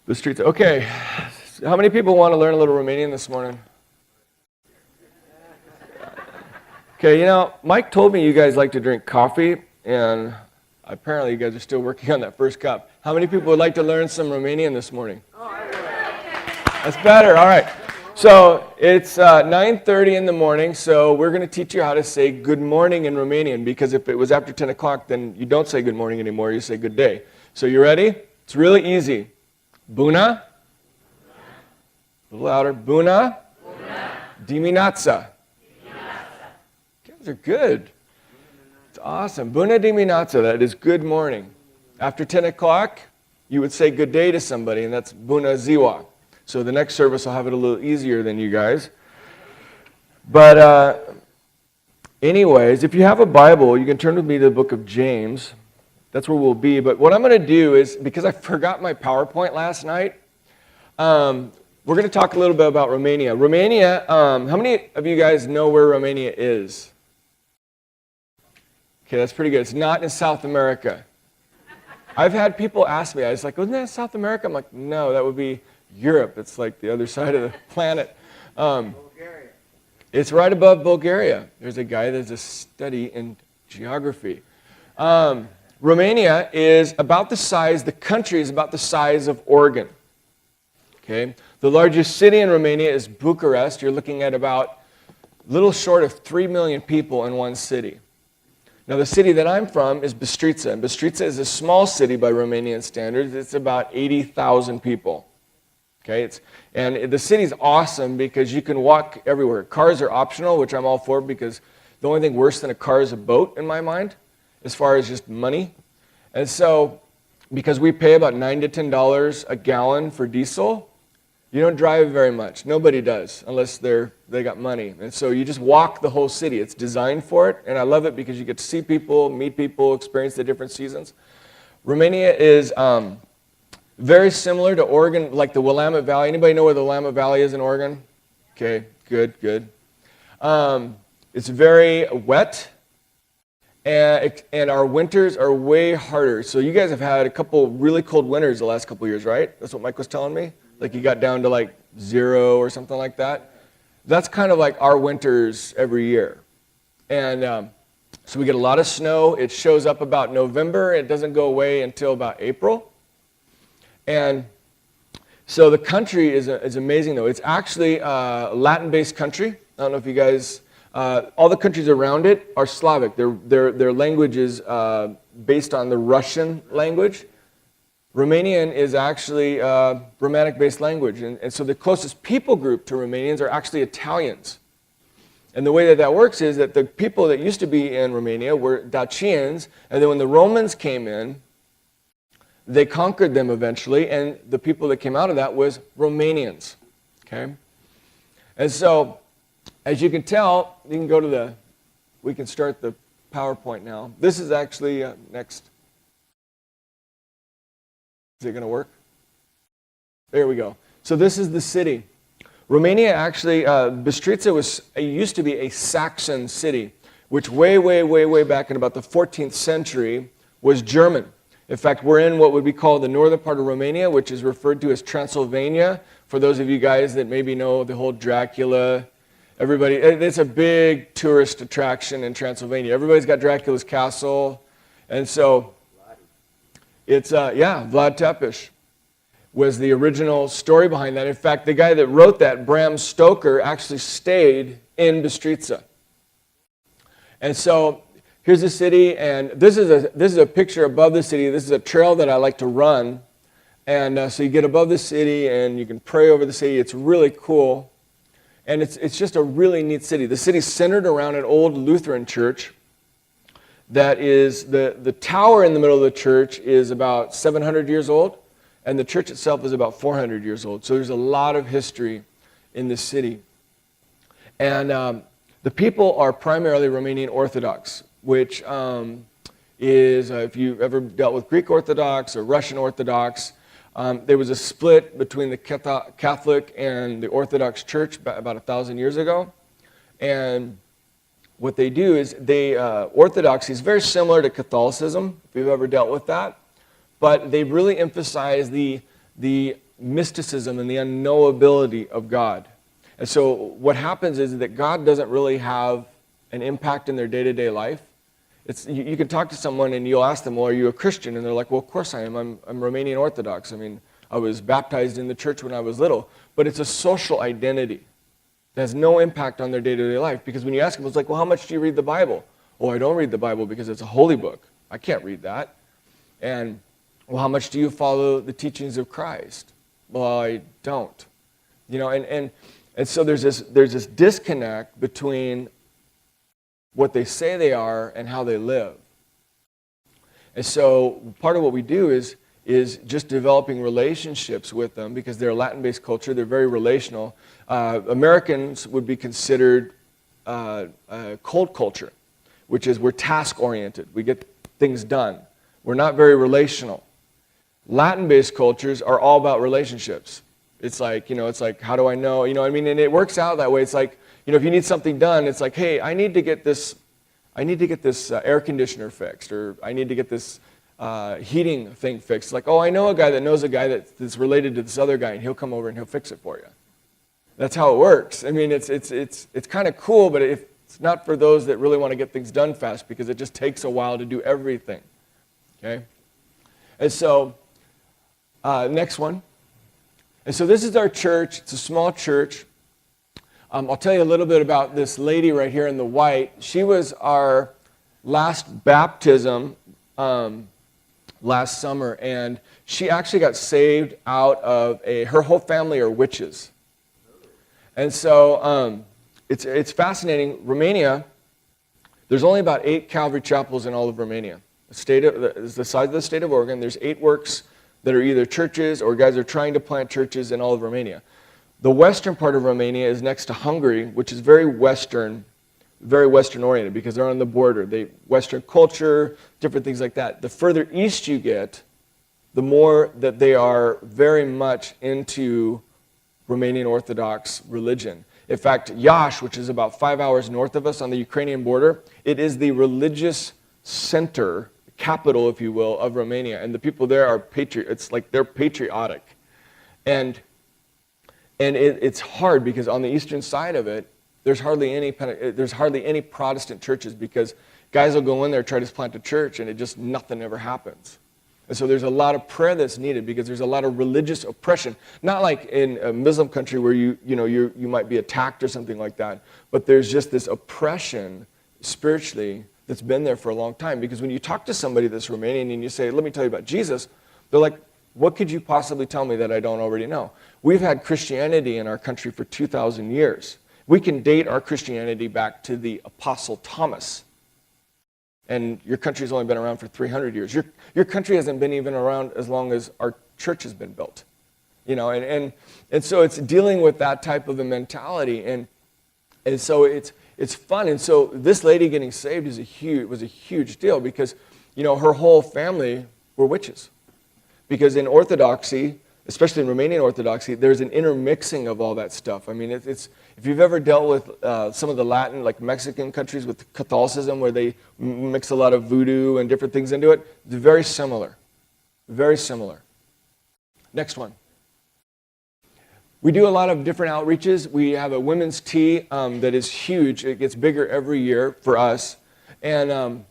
The streets. Okay. How many people want to learn a little Romanian this morning? Okay, Mike told me you guys like to drink coffee, and apparently you guys are still working on that first cup. How many people would like to learn some Romanian this morning? That's better. All right. So it's 9:30 in the morning, so we're going to teach you how to say good morning in Romanian, because if it was after 10 o'clock, then you don't say good morning anymore, you say good day. So you ready? It's really easy. Bună. A little louder. Bună. Dimineața. You guys are good. It's awesome. Bună dimineața. That is good morning. After 10 o'clock, you would say good day to somebody, and that's bună ziua. So the next service I'll have it a little easier than you guys. But anyways, if you have a Bible, you can turn with me to the book of James. That's where we'll be. But what I'm going to do is, because I forgot my PowerPoint last night, we're going to talk a little bit about Romania. Romania, how many of you guys know where Romania is? Okay, that's pretty good. It's not in South America. I've had people ask me, I was like, wasn't that South America? I'm like, no, that would be Europe. It's like the other side of the planet. Bulgaria. It's right above Bulgaria. There's a guy that's a study in geography. Romania is about the size, the country is about the size of Oregon. Okay? The largest city in Romania is Bucharest. You're looking at about a little short of 3 million people in one city. Now, the city that I'm from is Bistrița, and Bistrița is a small city by Romanian standards. It's about 80,000 people. Okay, and the city's awesome because you can walk everywhere. Cars are optional, which I'm all for, because the only thing worse than a car is a boat in my mind, as far as just money. And so, because we pay about $9 to $10 a gallon for diesel, you don't drive very much. Nobody does, unless they got money. And so you just walk the whole city. It's designed for it, and I love it because you get to see people, meet people, experience the different seasons. Romania is very similar to Oregon, like the Willamette Valley. Anybody know where the Willamette Valley is in Oregon? Okay, good. It's very wet, and our winters are way harder. So you guys have had a couple really cold winters the last couple years, right? That's what Mike was telling me? Like you got down to like 0 or something like that. That's kind of like our winters every year. And so we get a lot of snow. It shows up about November. It doesn't go away until about April. And so the country is amazing, though. It's actually a Latin-based country. I don't know if you guys, all the countries around it are Slavic. Their language is based on the Russian language. Romanian is actually a Romantic-based language. And so the closest people group to Romanians are actually Italians. And the way that works is that the people that used to be in Romania were Dacians, and then when the Romans came in, they conquered them eventually, and the people that came out of that was Romanians, okay? And so, as you can tell, you can go to we can start the PowerPoint now. This is actually, next. Is it going to work? There we go. So this is the city. Romania actually, Bistrița used to be a Saxon city, which way back in about the 14th century was German. In fact, we're in what would be called the northern part of Romania, which is referred to as Transylvania. For those of you guys that maybe know the whole Dracula, it's a big tourist attraction in Transylvania. Everybody's got Dracula's castle. And so, it's, Vlad Tepes was the original story behind that. In fact, the guy that wrote that, Bram Stoker, actually stayed in Bistrița. And so, here's the city, and this is a picture above the city. This is a trail that I like to run. And so you get above the city, and you can pray over the city. It's really cool. And it's just a really neat city. The city's centered around an old Lutheran church. That is, the tower in the middle of the church is about 700 years old, and the church itself is about 400 years old. So there's a lot of history in this city. And the people are primarily Romanian Orthodox, which is, if you've ever dealt with Greek Orthodox or Russian Orthodox, there was a split between the Catholic and the Orthodox Church about 1,000 years ago. And what they do is Orthodoxy is very similar to Catholicism, if you've ever dealt with that, but they really emphasize the mysticism and the unknowability of God. And so what happens is that God doesn't really have an impact in their day-to-day life. You can talk to someone and you'll ask them, well, are you a Christian? And they're like, well, of course I am. I'm Romanian Orthodox. I mean, I was baptized in the church when I was little. But it's a social identity that has no impact on their day-to-day life. Because when you ask them, it's like, well, how much do you read the Bible? Oh, I don't read the Bible because it's a holy book. I can't read that. And, well, how much do you follow the teachings of Christ? Well, I don't. You know, and so there's this disconnect between what they say they are and how they live. And so part of what we do is just developing relationships with them, because they're a Latin-based culture. They're very relational. Americans would be considered cold culture, which is we're task-oriented. We get things done. We're not very relational. Latin-based cultures are all about relationships. It's like, how do I know? I mean, and it works out that way. It's like, if you need something done, it's like, hey, I need to get this air conditioner fixed, or I need to get this heating thing fixed. It's like, oh, I know a guy that knows a guy that's related to this other guy, and he'll come over and he'll fix it for you. That's how it works. I mean, it's kind of cool, but it's not for those that really want to get things done fast, because it just takes a while to do everything. Okay? And so, next one. And so this is our church. It's a small church. I'll tell you a little bit about this lady right here in the white. She was our last baptism last summer, and she actually got saved out of her whole family are witches. And so it's fascinating. Romania, there's only about 8 Calvary chapels in all of Romania. It's the size of the state of Oregon. There's 8 works that are either churches or guys are trying to plant churches in all of Romania. The western part of Romania is next to Hungary, which is very Western oriented, because they're on the border. Western culture, different things like that. The further east you get, the more that they are very much into Romanian Orthodox religion. In fact, Iași, which is about 5 hours north of us on the Ukrainian border, it is the religious center, capital, if you will, of Romania. And the people there are it's like they're patriotic. And it's hard, because on the eastern side of it, there's hardly any Protestant churches, because guys will go in there, try to plant a church, and nothing ever happens. And so there's a lot of prayer that's needed, because there's a lot of religious oppression. Not like in a Muslim country where you might be attacked or something like that, but there's just this oppression spiritually that's been there for a long time. Because when you talk to somebody that's Romanian and you say, let me tell you about Jesus, they're like, what could you possibly tell me that I don't already know? We've had Christianity in our country for 2,000 years. We can date our Christianity back to the Apostle Thomas. And your country's only been around for 300 years. Your country hasn't been even around as long as our church has been built. And so it's dealing with that type of a mentality. And so it's fun. And so this lady getting saved was a huge deal, because, her whole family were witches. Because in Orthodoxy, especially in Romanian Orthodoxy, there's an intermixing of all that stuff. I mean, if you've ever dealt with some of the Latin, like Mexican countries with Catholicism, where they mix a lot of voodoo and different things into it, it's very similar. Very similar. Next one. We do a lot of different outreaches. We have a women's tea that is huge. It gets bigger every year for us. And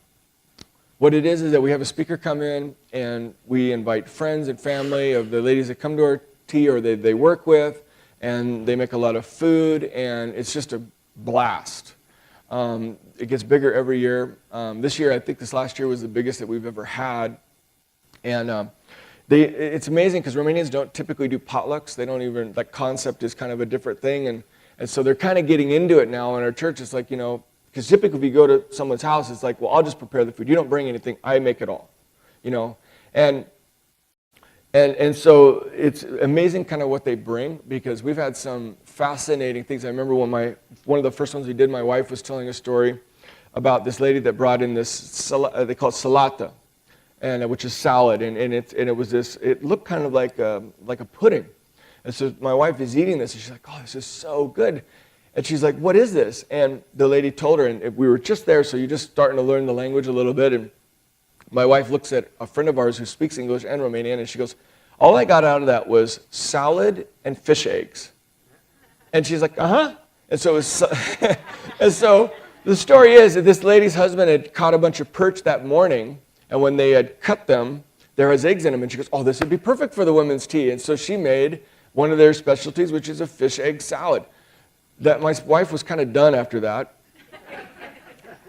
what it is that we have a speaker come in, and we invite friends and family of the ladies that come to our tea or they work with, and they make a lot of food, and it's just a blast. It gets bigger every year. This year, I think this last year was the biggest that we've ever had. And it's amazing, because Romanians don't typically do potlucks. They don't even, that concept is kind of a different thing. And so they're kind of getting into it now in our church. It's like, because typically if you go to someone's house, it's like, well, I'll just prepare the food. You don't bring anything. I make it all, And so it's amazing kind of what they bring, because we've had some fascinating things. I remember when one of the first ones we did, my wife was telling a story about this lady that brought in this, they call it salata, and which is salad, and it was this, it looked kind of like a pudding. And so my wife is eating this, and she's like, oh, this is so good. And she's like, what is this? And the lady told her, and we were just there, so you're just starting to learn the language a little bit. And my wife looks at a friend of ours who speaks English and Romanian, and she goes, All I got out of that was salad and fish eggs. And she's like, uh-huh. And so, and so the story is that this lady's husband had caught a bunch of perch that morning, and when they had cut them, there was eggs in them, and she goes, oh, this would be perfect for the women's tea. And so she made one of their specialties, which is a fish egg salad. That my wife was kind of done after that.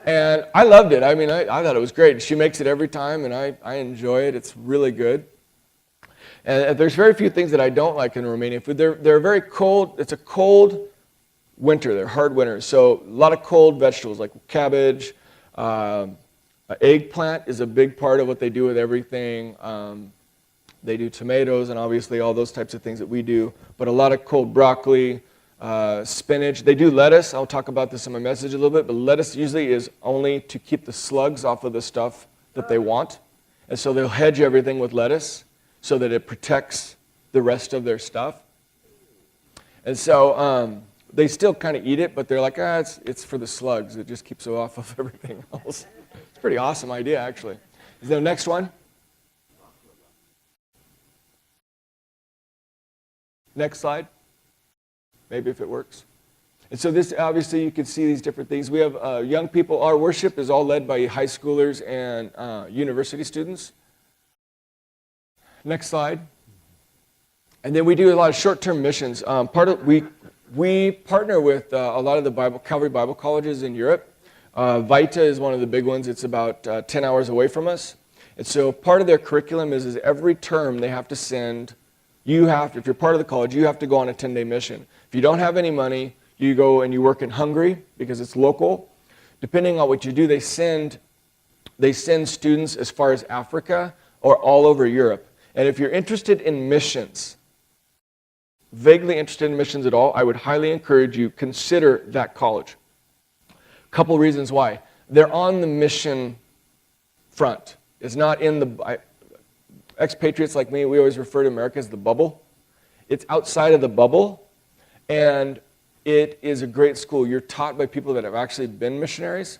And I loved it. I mean, I thought it was great. She makes it every time, and I enjoy it. It's really good. And there's very few things that I don't like in Romanian food. They're very cold. It's a cold winter. They're hard winters. So a lot of cold vegetables like cabbage. Eggplant is a big part of what they do with everything. They do tomatoes and obviously all those types of things that we do. But a lot of cold broccoli, spinach. They do lettuce. I'll talk about this in my message a little bit. But lettuce usually is only to keep the slugs off of the stuff that they want. And so they'll hedge everything with lettuce so that it protects the rest of their stuff. And so they still kind of eat it, but they're like, it's for the slugs. It just keeps it off of everything else. It's a pretty awesome idea, actually. Is there the next one? Next slide. Maybe if it works. And so this, obviously, you can see these different things. We have young people. Our worship is all led by high schoolers and university students. Next slide. And then we do a lot of short-term missions. We partner with a lot of the Calvary Bible colleges in Europe. Vita is one of the big ones. It's about 10 hours away from us. And so part of their curriculum is every term they have to send. If you're part of the college, you have to go on a 10-day mission. If you don't have any money, you go and you work in Hungary because it's local. Depending on what you do, they send students as far as Africa or all over Europe. And if you're interested in missions, vaguely interested in missions at all, I would highly encourage you consider that college. A couple reasons why. They're on the mission front. It's not in the... Expatriates like me, we always refer to America as the bubble. It's outside of the bubble, and it is a great school. You're taught by people that have actually been missionaries,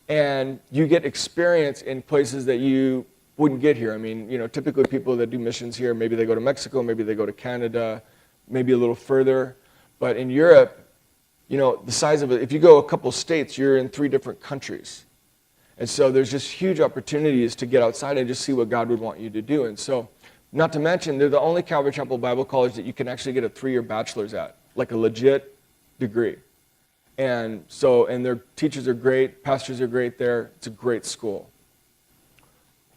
and you get experience in places that you wouldn't get here. I mean, typically people that do missions here, maybe they go to Mexico, maybe they go to Canada, maybe a little further. But in Europe, the size of it, if you go a couple states, you're in 3 different countries. And so there's just huge opportunities to get outside and just see what God would want you to do. And so, not to mention, they're the only Calvary Chapel Bible college that you can actually get a 3-year bachelor's at, like a legit degree. And their teachers are great, pastors are great there. It's a great school.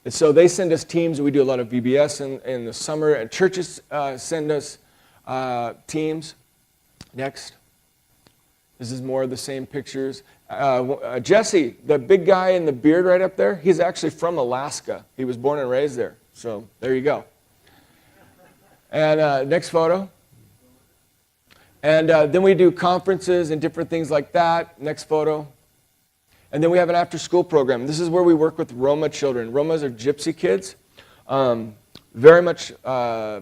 And so they send us teams. We do a lot of VBS in the summer, and churches send us teams. Next. This is more of the same pictures. Jesse, the big guy in the beard right up there, he's actually from Alaska. He was born and raised there. So there you go. And next photo. And then we do conferences and different things like that. Next photo. And then we have an after-school program. This is where we work with Roma children. Romas are gypsy kids. Very much, I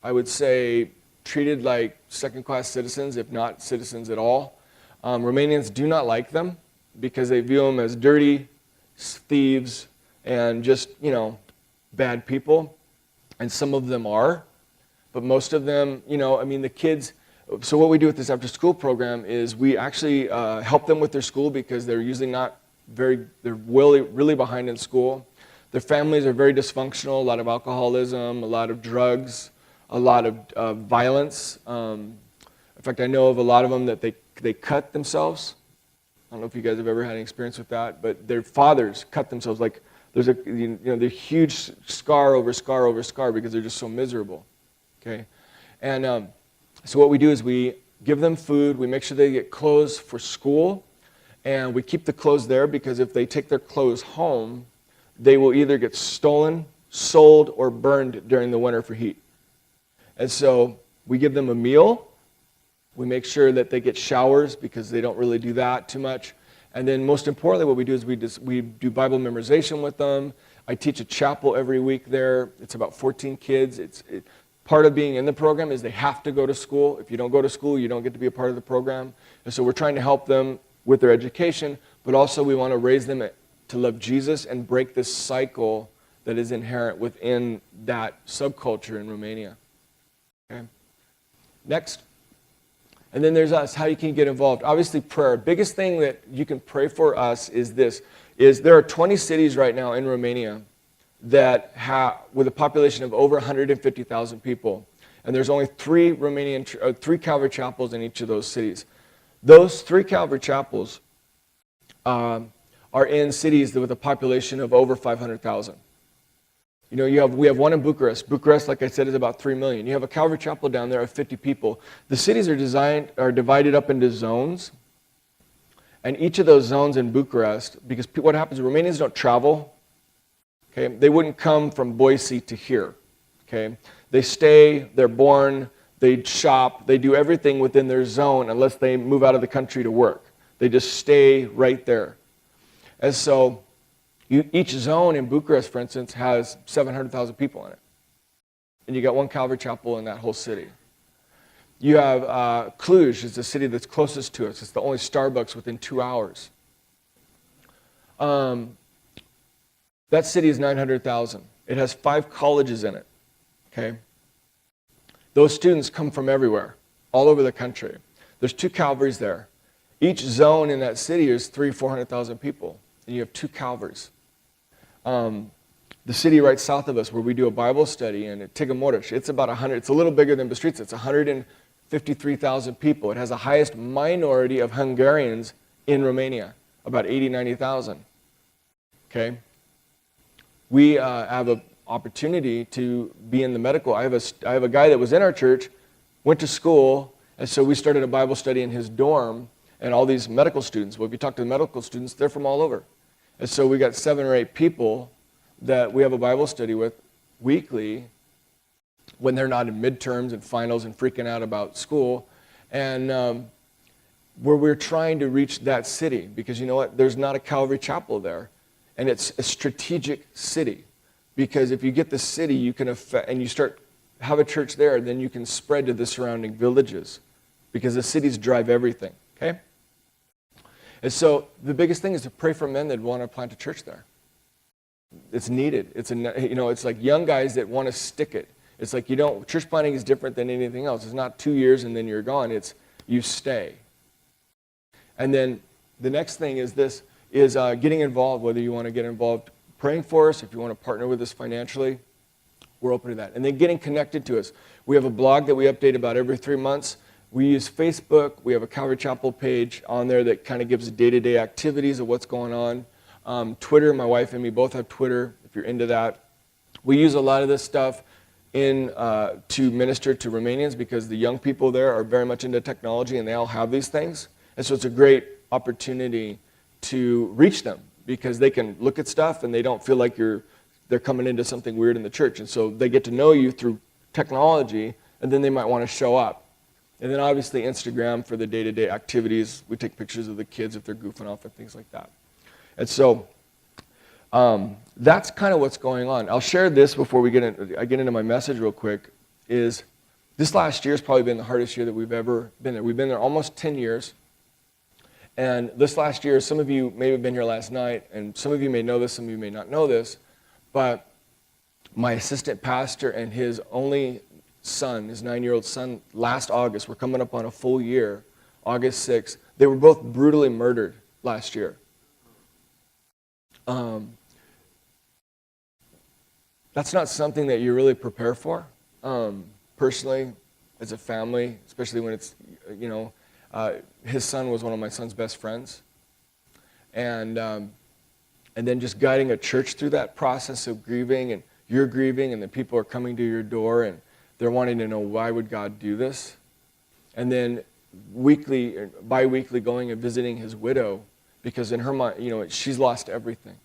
would say, treated like second-class citizens, if not citizens at all. Romanians do not like them because they view them as dirty, thieves, and just, bad people. And some of them are. But most of them, the kids... So what we do with this after-school program is we actually help them with their school because they're usually they're really behind in school. Their families are very dysfunctional, a lot of alcoholism, a lot of drugs, a lot of violence. In fact, I know of a lot of them that they cut themselves. I don't know if you guys have ever had any experience with that, but their fathers cut themselves. Like there's they're huge scar over scar over scar because they're just so miserable. Okay, and so what we do is we give them food. We make sure they get clothes for school, and we keep the clothes there because if they take their clothes home, they will either get stolen, sold, or burned during the winter for heat. And so we give them a meal. We make sure that they get showers because they don't really do that too much. And then most importantly, what we do is we do Bible memorization with them. I teach a chapel every week there. It's about 14 kids. Part of being in the program is they have to go to school. If you don't go to school, you don't get to be a part of the program. And so we're trying to help them with their education, but also we want to raise them to love Jesus and break this cycle that is inherent within that subculture in Romania. Okay? Next. And then there's us, how you can get involved. Obviously, prayer. Biggest thing that you can pray for us is this, is there are 20 cities right now in Romania that have, with a population of over 150,000 people. And there's only three Calvary chapels in each of those cities. Those 3 Calvary chapels are in cities with a population of over 500,000. You know, we have one in Bucharest. Bucharest, like I said, is about 3 million. You have a Calvary chapel down there of 50 people. The cities are divided up into zones. And each of those zones in Bucharest, because what happens, Romanians don't travel. Okay? They wouldn't come from Boise to here. Okay? They stay, they're born, they shop, they do everything within their zone unless they move out of the country to work. They just stay right there. And so each zone in Bucharest, for instance, has 700,000 people in it. And you got one Calvary chapel in that whole city. You have Cluj, is the city that's closest to us. It's the only Starbucks within 2 hours. That city is 900,000. It has 5 colleges in it. Okay? Those students come from everywhere, all over the country. There's 2 Calvaries there. Each zone in that city is 400,000 people. And you have 2 Calvaries. The city right south of us where we do a Bible study in Tigamoros, it's about 100, it's a little bigger than Bistrița, it's 153,000 people. It has the highest minority of Hungarians in Romania, about 80, 90,000. Okay? We have an opportunity to be in the medical. I have a guy that was in our church, went to school, and so we started a Bible study in his dorm, and all these medical students. Well, if you talk to the medical students, they're from all over. And so we got 7 or 8 people that we have a Bible study with weekly when they're not in midterms and finals and freaking out about school. And where we're trying to reach that city, because you know what? There's not a Calvary chapel there. And it's a strategic city. Because if you get the city, you can affect, and you have a church there, then you can spread to the surrounding villages. Because the cities drive everything. Okay? And so the biggest thing is to pray for men that want to plant a church there. It's needed. It's like young guys that want to stick it. It's like church planting is different than anything else. It's not 2 years and then you're gone. It's you stay. And then the next thing is getting involved, whether you want to get involved praying for us, if you want to partner with us financially, we're open to that. And then getting connected to us. We have a blog that we update about every 3 months. We use Facebook. We have a Calvary Chapel page on there that kind of gives day-to-day activities of what's going on. Twitter, my wife and me both have Twitter, if you're into that. We use a lot of this stuff to minister to Romanians because the young people there are very much into technology and they all have these things. And so it's a great opportunity to reach them because they can look at stuff and they don't feel like they're coming into something weird in the church. And so they get to know you through technology and then they might want to show up. And then obviously Instagram for the day-to-day activities. We take pictures of the kids if they're goofing off and things like that. And so that's kind of what's going on. I'll share this before I get into my message real quick, is this last year has probably been the hardest year that we've ever been there. We've been there almost 10 years. And this last year, some of you may have been here last night, and some of you may know this, some of you may not know this, but my assistant pastor and his only son, his 9-year-old son, last August, we're coming up on a full year, August 6th, they were both brutally murdered last year. That's not something that you really prepare for, personally, as a family, especially when it's, his son was one of my son's best friends. And then just guiding a church through that process of grieving, and you're grieving, and then people are coming to your door, and they're wanting to know, why would God do this? And then bi-weekly going and visiting his widow, because in her mind, she's lost everything.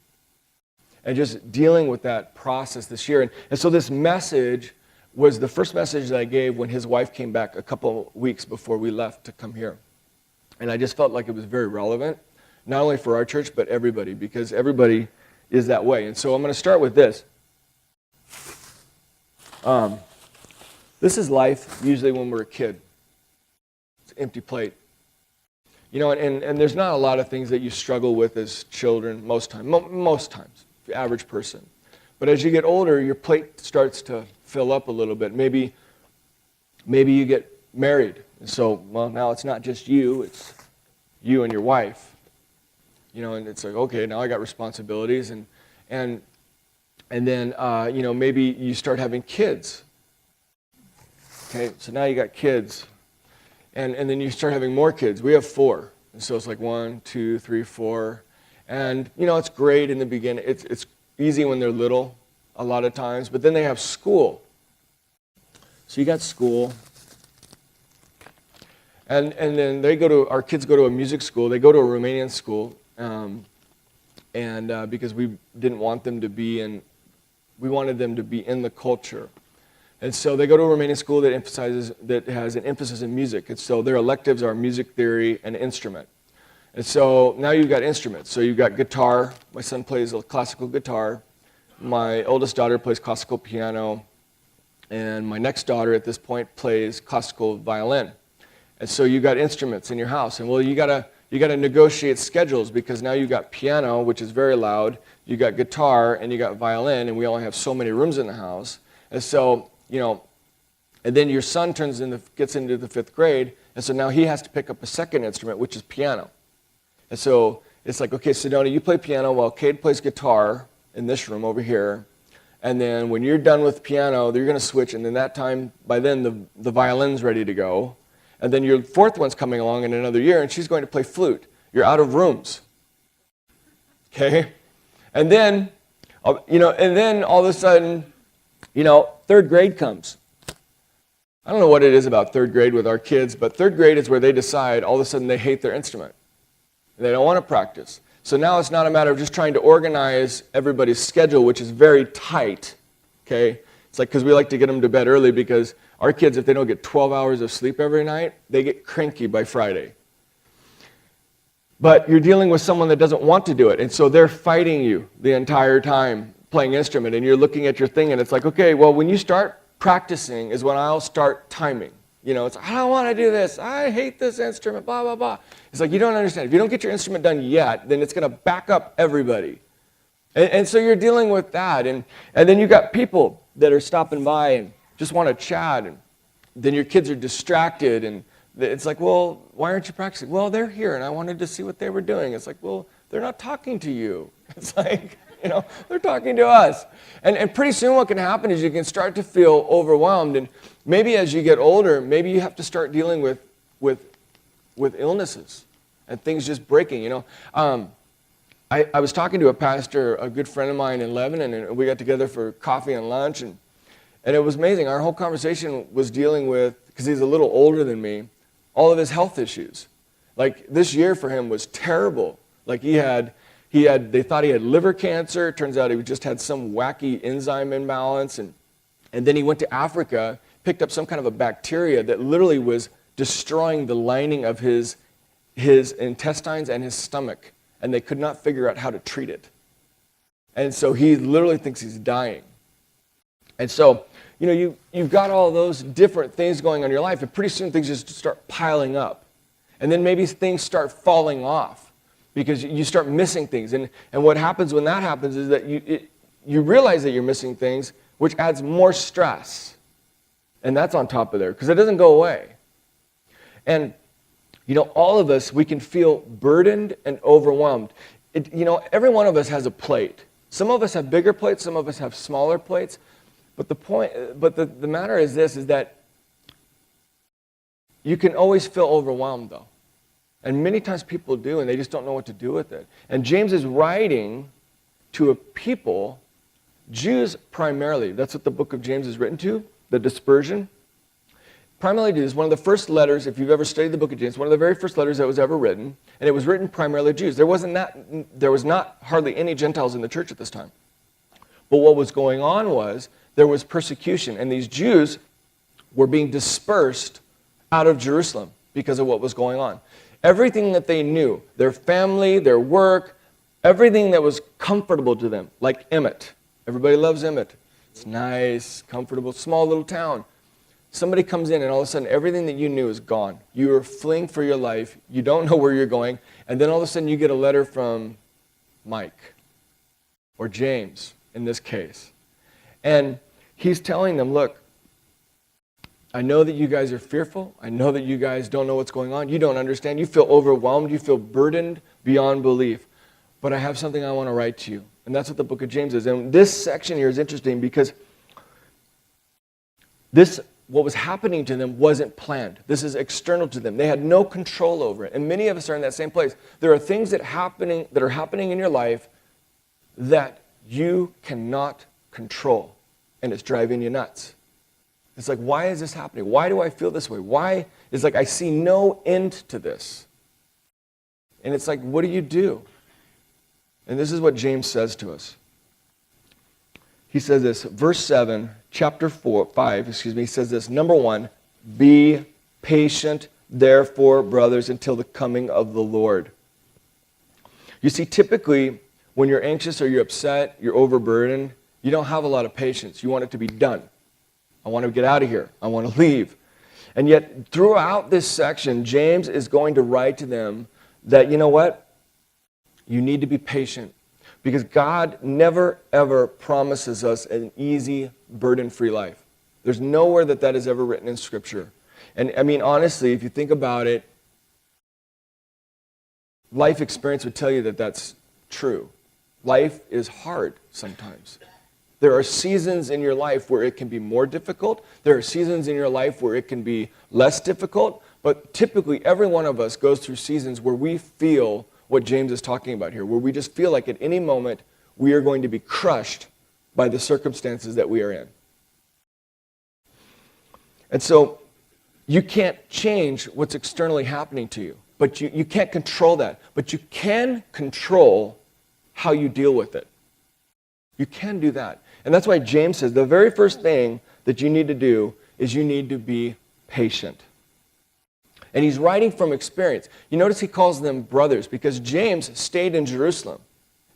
And just dealing with that process this year. And so this message was the first message that I gave when his wife came back a couple weeks before we left to come here. And I just felt like it was very relevant, not only for our church, but everybody, because everybody is that way. And so I'm going to start with this. This is life usually when we're a kid. It's an empty plate. And there's not a lot of things that you struggle with as children most times, the average person. But as you get older, your plate starts to fill up a little bit. Maybe you get married. And so, well, now it's not just you, it's you and your wife. And it's like, okay, now I got responsibilities. And then, maybe you start having kids. Okay, so now you got kids. And then you start having more kids. We have 4. And so it's like 1, 2, 3, 4. And, it's great in the beginning. It's easy when they're little a lot of times. But then they have school. So you got school. And then our kids go to a music school. They go to a Romanian school. Because we didn't want them to be we wanted them to be in the culture. And so they go to a Romanian school that has an emphasis in music. And so their electives are music theory and instrument. And so now you've got instruments. So you've got guitar. My son plays a classical guitar. My oldest daughter plays classical piano. And my next daughter at this point plays classical violin. And so you've got instruments in your house. And well, you gotta negotiate schedules because now you've got piano, which is very loud. You got guitar and you got violin, and we only have so many rooms in the house. And so, and then your son gets into the 5th grade, and so now he has to pick up a second instrument, which is piano. And so it's like, okay, Sedona, you play piano while Cade plays guitar in this room over here. And then when you're done with piano, you're going to switch, and then by then the violin's ready to go. And then your 4th one's coming along in another year, and she's going to play flute. You're out of rooms. Okay? And then, all of a sudden, 3rd grade comes. I don't know what it is about 3rd grade with our kids, but 3rd grade is where they decide all of a sudden they hate their instrument. They don't want to practice. So now it's not a matter of just trying to organize everybody's schedule, which is very tight. Okay? It's like, because we like to get them to bed early because our kids, if they don't get 12 hours of sleep every night, they get cranky by Friday. But you're dealing with someone that doesn't want to do it, and so they're fighting you the entire time playing instrument, and you're looking at your thing, and it's like, okay, well, when you start practicing is when I'll start timing. It's like, I don't want to do this. I hate this instrument, blah, blah, blah. It's like, you don't understand. If you don't get your instrument done yet, then it's going to back up everybody. And so you're dealing with that, and then you got people that are stopping by and just want to chat, and then your kids are distracted, and it's like, well, why aren't you practicing? Well, they're here, and I wanted to see what they were doing. It's like, well, they're not talking to you. It's like, they're talking to us. And pretty soon what can happen is you can start to feel overwhelmed, and maybe as you get older, maybe you have to start dealing with illnesses and things just breaking, I was talking to a pastor, a good friend of mine in Lebanon, and we got together for coffee and lunch, and it was amazing. Our whole conversation was dealing with, because he's a little older than me, all of his health issues. Like, this year for him was terrible. Like, they thought he had liver cancer. It turns out he just had some wacky enzyme imbalance. And then he went to Africa, picked up some kind of a bacteria that literally was destroying the lining of his intestines and his stomach. And they could not figure out how to treat it. And so he literally thinks he's dying. And so, you've got all those different things going on in your life, and pretty soon things just start piling up. And then maybe things start falling off because you start missing things. And what happens when that happens is that you realize that you're missing things, which adds more stress. And that's on top of there, because it doesn't go away. And, all of us, we can feel burdened and overwhelmed. Every one of us has a plate. Some of us have bigger plates, some of us have smaller plates. But the matter is this, is that you can always feel overwhelmed, though. And many times people do, and they just don't know what to do with it. And James is writing to a people, Jews primarily. That's what the book of James is written to, the dispersion. Primarily Jews. One of the first letters, if you've ever studied the book of James, one of the very first letters that was ever written, and it was written primarily to Jews. There was not hardly any Gentiles in the church at this time. But what was going on was, there was persecution, and these Jews were being dispersed out of Jerusalem because of what was going on. Everything that they knew, their family, their work, everything that was comfortable to them, like Emmett. Everybody loves Emmett. It's nice, comfortable, small little town. Somebody comes in, and all of a sudden, everything that you knew is gone. You are fleeing for your life. You don't know where you're going, and then all of a sudden, you get a letter from Mike or James in this case. And he's telling them, look, I know that you guys are fearful. I know that you guys don't know what's going on. You don't understand. You feel overwhelmed. You feel burdened beyond belief. But I have something I want to write to you. And that's what the book of James is. And this section here is interesting because what was happening to them wasn't planned. This is external to them. They had no control over it. And many of us are in that same place. There are things that are happening in your life that you cannot control. And it's driving you nuts. It's like, why is this happening? Why do I feel this way? Why? It's like, I see no end to this. And it's like, what do you do? And this is what James says to us. He says this, verse 7, chapter 5, he says this, number 1, be patient, therefore, brothers, until the coming of the Lord. You see, typically, when you're anxious or you're upset, you're overburdened, you don't have a lot of patience. You want it to be done. I want to get out of here. I want to leave. And yet, throughout this section, James is going to write to them that, you know what? You need to be patient. Because God never, ever promises us an easy, burden-free life. There's nowhere that is ever written in Scripture. And I mean, honestly, if you think about it, life experience would tell you that that's true. Life is hard sometimes. There are seasons in your life where it can be more difficult. There are seasons in your life where it can be less difficult. But typically, every one of us goes through seasons where we feel what James is talking about here, where we just feel like at any moment we are going to be crushed by the circumstances that we are in. And so you can't change what's externally happening to you, but you can't control that. But you can control how you deal with it. You can do that. And that's why James says the very first thing that you need to do is you need to be patient. And he's writing from experience. You notice he calls them brothers because James stayed in Jerusalem.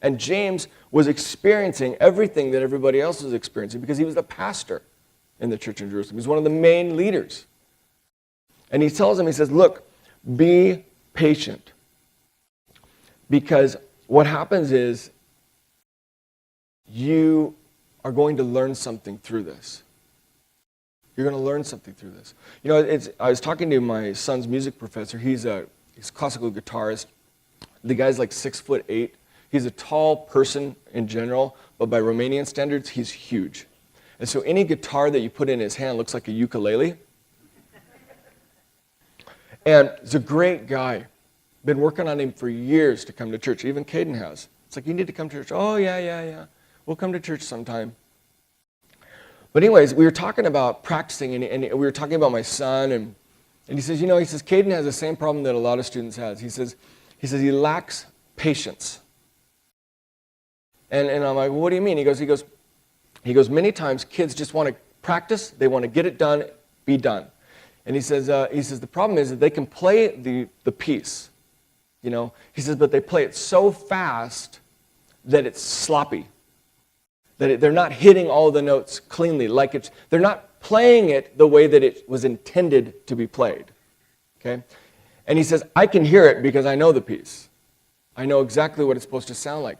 And James was experiencing everything that everybody else was experiencing because he was the pastor in the church in Jerusalem. He's one of the main leaders. And he tells them, he says, look, be patient. Because what happens is you are going to learn something through this. You're going to learn something through this. You know, I was talking to my son's music professor. He's a classical guitarist. The guy's like 6'8". He's a tall person in general, but by Romanian standards, he's huge. And so any guitar that you put in his hand looks like a ukulele. And he's a great guy. Been working on him for years to come to church. Even Caden has. It's like, you need to come to church. Oh, yeah. We'll come to church sometime. But anyways, we were talking about practicing, and we were talking about my son, and he says, Caden has the same problem that a lot of students has. He says he lacks patience. And I'm like, well, what do you mean? He goes, many times kids just want to practice, they want to get it done, be done. And he says the problem is that they can play the piece, He says, but they play it so fast that it's sloppy. That they're not hitting all the notes cleanly. They're not playing it the way that it was intended to be played. Okay? And he says, I can hear it because I know the piece. I know exactly what it's supposed to sound like.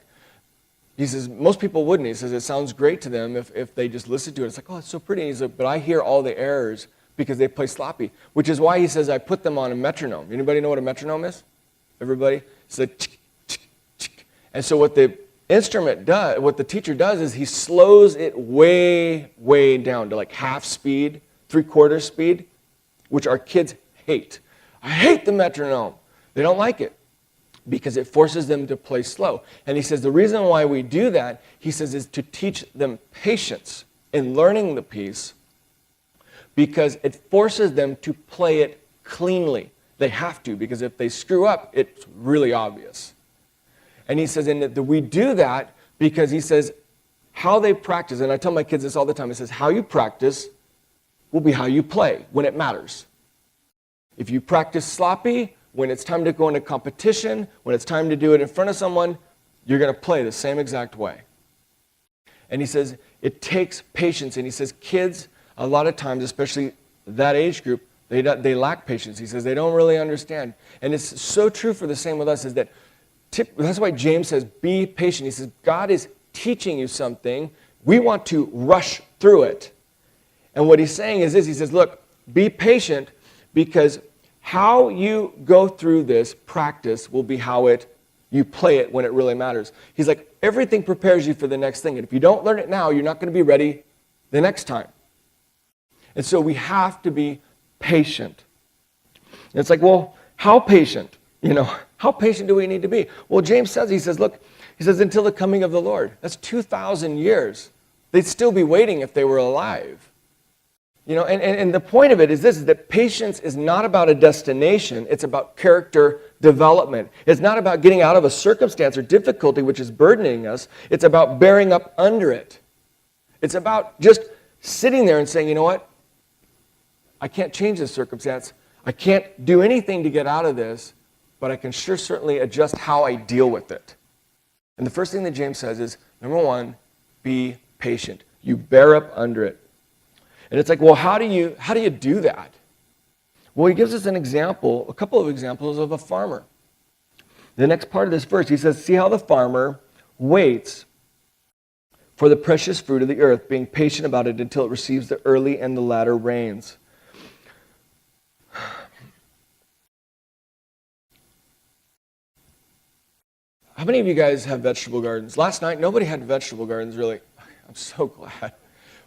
He says, most people wouldn't. He says, it sounds great to them if they just listen to it. It's like, oh, it's so pretty. He's like, but I hear all the errors because they play sloppy, which is why he says, I put them on a metronome. Anybody know what a metronome is? Everybody? It's like, tick, tick, tick. And so what the instrument does, what the teacher does is he slows it way, way down to like half speed, 3/4 speed, which our kids hate. I hate the metronome. They don't like it because it forces them to play slow. And he says the reason why we do that, he says, is to teach them patience in learning the piece because it forces them to play it cleanly. They have to, because if they screw up, it's really obvious. And he says, and we do that because he says, how they practice, and I tell my kids this all the time, he says, how you practice will be how you play when it matters. If you practice sloppy, when it's time to go into competition, when it's time to do it in front of someone, you're going to play the same exact way. And he says, it takes patience. And he says, kids, a lot of times, especially that age group, they lack patience. He says, they don't really understand. And it's so true for the same with us, is that that's why James says, be patient. He says, God is teaching you something, we want to rush through it. And what he's saying is this, he says, look, be patient, because how you go through this practice will be how you play it when it really matters. He's like, everything prepares you for the next thing. And if you don't learn it now, you're not going to be ready the next time. And so we have to be patient. And it's like, well, how patient? How patient do we need to be? Well, James says, he says, until the coming of the Lord. That's 2,000 years. They'd still be waiting if they were alive. And the point of it is this, is that patience is not about a destination, it's about character development. It's not about getting out of a circumstance or difficulty which is burdening us. It's about bearing up under it. It's about just sitting there and saying, you know what? I can't change this circumstance. I can't do anything to get out of this, but I can certainly adjust how I deal with it. And the first thing that James says is, number one, be patient. You bear up under it. And it's like, well, how do you do that? Well, he gives us a couple of examples of a farmer. The next part of this verse, he says, see how the farmer waits for the precious fruit of the earth, being patient about it until it receives the early and the latter rains. How many of you guys have vegetable gardens? Last night, nobody had vegetable gardens, really. I'm so glad.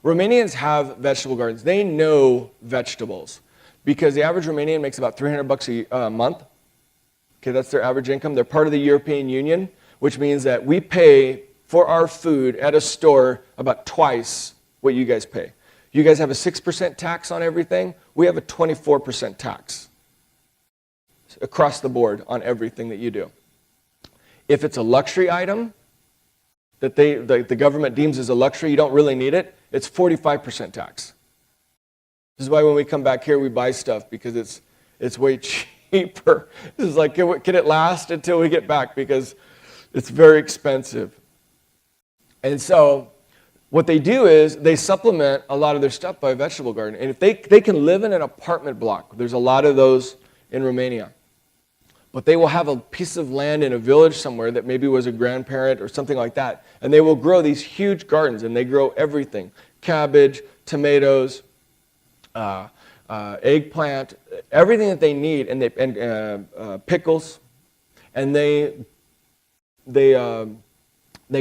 Romanians have vegetable gardens. They know vegetables because the average Romanian makes about $300 a month. Okay, that's their average income. They're part of the European Union, which means that we pay for our food at a store about twice what you guys pay. You guys have a 6% tax on everything. We have a 24% tax across the board on everything that you do. If it's a luxury item that the government deems as a luxury, you don't really need it, it's 45% tax. This is why when we come back here, we buy stuff because it's way cheaper. This is like, can it last until we get back? Because it's very expensive. And so what they do is they supplement a lot of their stuff by a vegetable garden. And if they can live in an apartment block, there's a lot of those in Romania. But they will have a piece of land in a village somewhere that maybe was a grandparent or something like that. And they will grow these huge gardens, and they grow everything. Cabbage, tomatoes, eggplant, everything that they need, and pickles. And they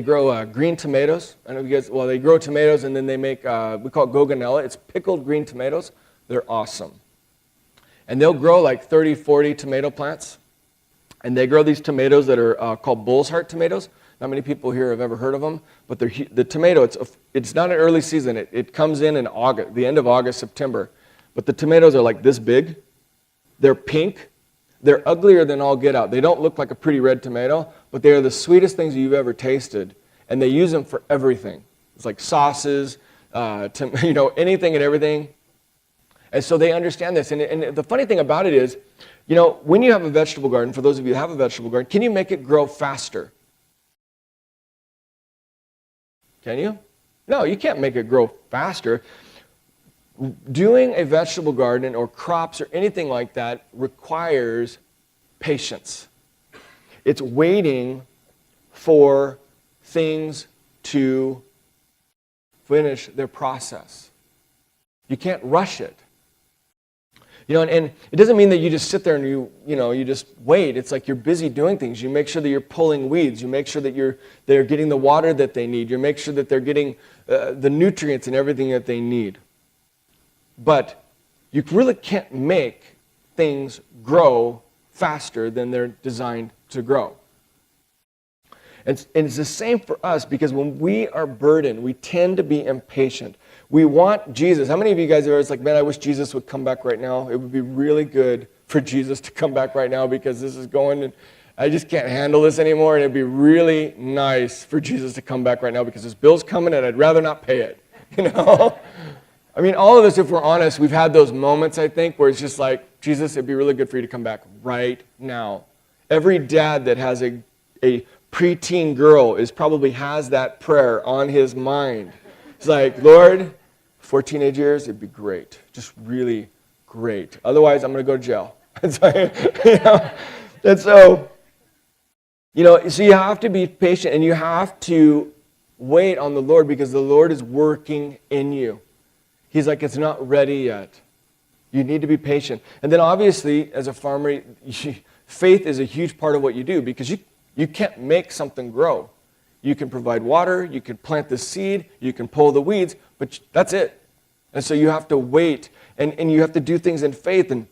grow green tomatoes. I know you guys, well, they grow tomatoes, and then they make, we call it goganella. It's pickled green tomatoes. They're awesome. And they'll grow like 30, 40 tomato plants. And they grow these tomatoes that are called bull's heart tomatoes. Not many people here have ever heard of them, but the tomato, it's not an early season. It comes in August, the end of August, September. But the tomatoes are like this big. They're pink. They're uglier than all get out. They don't look like a pretty red tomato, but they are the sweetest things you've ever tasted. And they use them for everything. It's like sauces, anything and everything. And so they understand this. And the funny thing about it is, when you have a vegetable garden, for those of you who have a vegetable garden, can you make it grow faster? Can you? No, you can't make it grow faster. Doing a vegetable garden or crops or anything like that requires patience. It's waiting for things to finish their process. You can't rush it. And it doesn't mean that you just sit there and you just wait. It's like you're busy doing things. You make sure that you're pulling weeds. You make sure that they're getting the water that they need. You make sure that they're getting the nutrients and everything that they need. But you really can't make things grow faster than they're designed to grow. And it's the same for us, because when we are burdened, we tend to be impatient. We want Jesus. How many of you guys are like, man, I wish Jesus would come back right now. It would be really good for Jesus to come back right now, because this is going and I just can't handle this anymore. And it'd be really nice for Jesus to come back right now, because this bill's coming and I'd rather not pay it. I mean, all of us, if we're honest, we've had those moments, I think, where it's just like, Jesus, it'd be really good for you to come back right now. Every dad that has a preteen girl probably has that prayer on his mind. It's like, Lord, for teenage years, it'd be great. Just really great. Otherwise, I'm going to go to jail. And so you have to be patient, and you have to wait on the Lord because the Lord is working in you. He's like, it's not ready yet. You need to be patient. And then obviously, as a farmer, faith is a huge part of what you do because you can't make something grow. You can provide water, you can plant the seed, you can pull the weeds, but that's it. And so you have to wait, and you have to do things in faith. And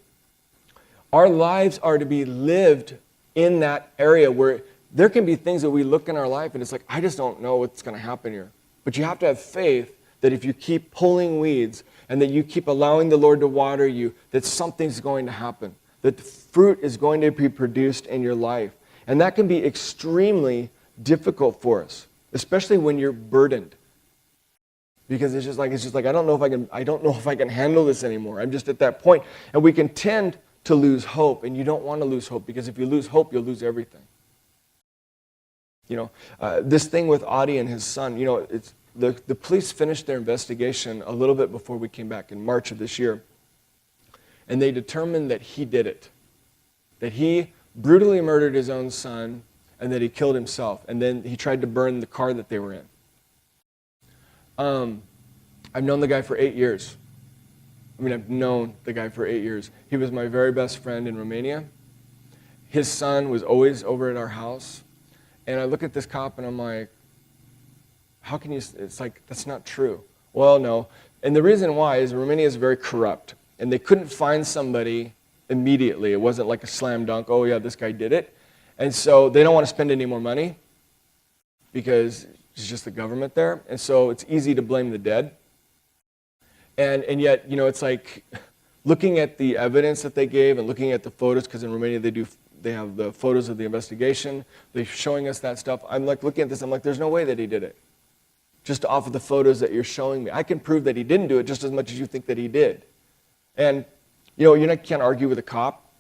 our lives are to be lived in that area where there can be things that we look in our life and it's like, I just don't know what's going to happen here. But you have to have faith that if you keep pulling weeds and that you keep allowing the Lord to water you, that something's going to happen, that fruit is going to be produced in your life. And that can be extremely difficult for us, especially when you're burdened. Because it's just like I don't know if I can handle this anymore. I'm just at that point. And we can tend to lose hope, and you don't want to lose hope because if you lose hope, you'll lose everything. This thing with Adi and his son, it's the police finished their investigation a little bit before we came back in March of this year, and they determined that he did it, that he brutally murdered his own son, and that he killed himself, and then he tried to burn the car that they were in. I've known the guy for 8 years. I've known the guy for 8 years. He was my very best friend in Romania. His son was always over at our house. And I look at this cop and I'm like, how can you, it's like, that's not true. Well, no. And the reason why is Romania is very corrupt. And they couldn't find somebody immediately. It wasn't like a slam dunk, oh yeah, this guy did it. And so they don't want to spend any more money because it's just the government there. And so it's easy to blame the dead. And yet, it's like looking at the evidence that they gave and looking at the photos, because in Romania they have the photos of the investigation. They're showing us that stuff. I'm like looking at this, I'm like, there's no way that he did it. Just off of the photos that you're showing me. I can prove that he didn't do it just as much as you think that he did. And, you can't argue with a cop.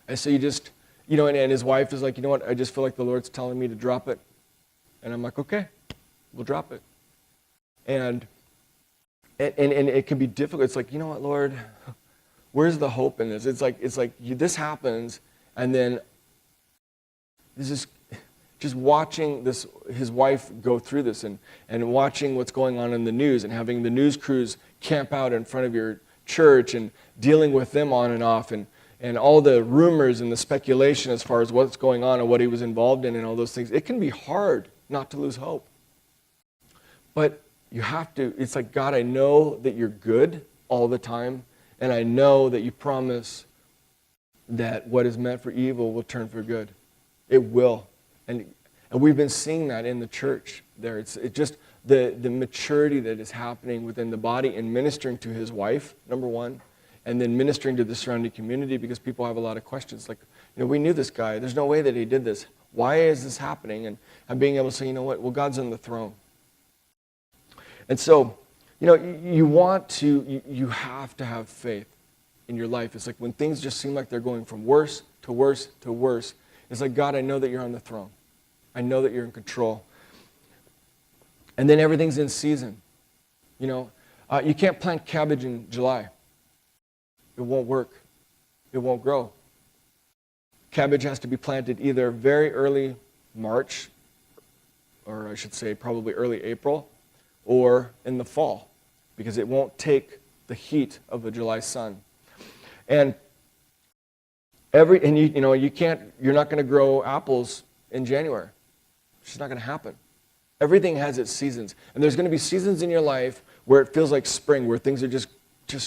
And so you just, and his wife is like, you know what, I just feel like the Lord's telling me to drop it. And I'm like, okay, we'll drop it. And it can be difficult. It's like, you know what, Lord, where's the hope in this? It's like this happens, and then this is just watching his wife go through this and watching what's going on in the news and having the news crews camp out in front of your church and dealing with them on and off and all the rumors and the speculation as far as what's going on and what he was involved in and all those things. It can be hard not to lose hope. But you have to, it's like, God, I know that you're good all the time, and I know that you promise that what is meant for evil will turn for good. It will. And we've been seeing that in the church there. It's just the maturity that is happening within the body and ministering to his wife, number one, and then ministering to the surrounding community because people have a lot of questions. Like, we knew this guy. There's no way that he did this. Why is this happening? And being able to say, you know what? Well, God's on the throne. And so, you have to have faith in your life. It's like when things just seem like they're going from worse to worse to worse, it's like, God, I know that you're on the throne. I know that you're in control. And then everything's in season. You can't plant cabbage in July. It won't work. It won't grow. Cabbage has to be planted either very early March, or I should say probably early April, or in the fall, because it won't take the heat of the July sun. And you're not going to grow apples in January. It's just not going to happen. Everything has its seasons. And there's going to be seasons in your life where it feels like spring, where things are just